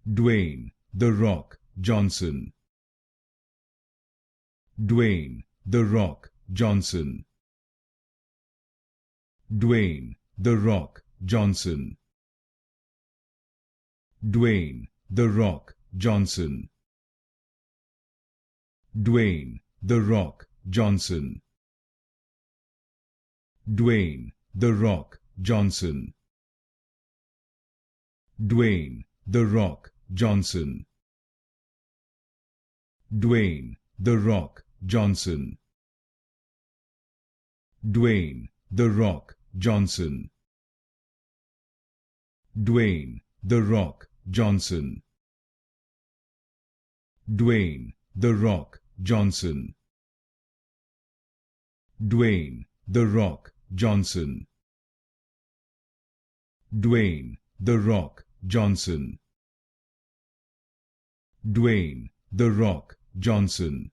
Dwayne The Rock Johnson. Dwayne The Rock Johnson. Dwayne The Rock Johnson. Dwayne The Rock Johnson. Dwayne The Rock Johnson. Dwayne The Rock Johnson. Dwayne The Rock Johnson. Dwayne The Rock Johnson. Dwayne The Rock Johnson. Dwayne The Rock Johnson. Dwayne The Rock Johnson. Dwayne The Rock Johnson. Dwayne The Rock Johnson. Dwayne The Rock Johnson.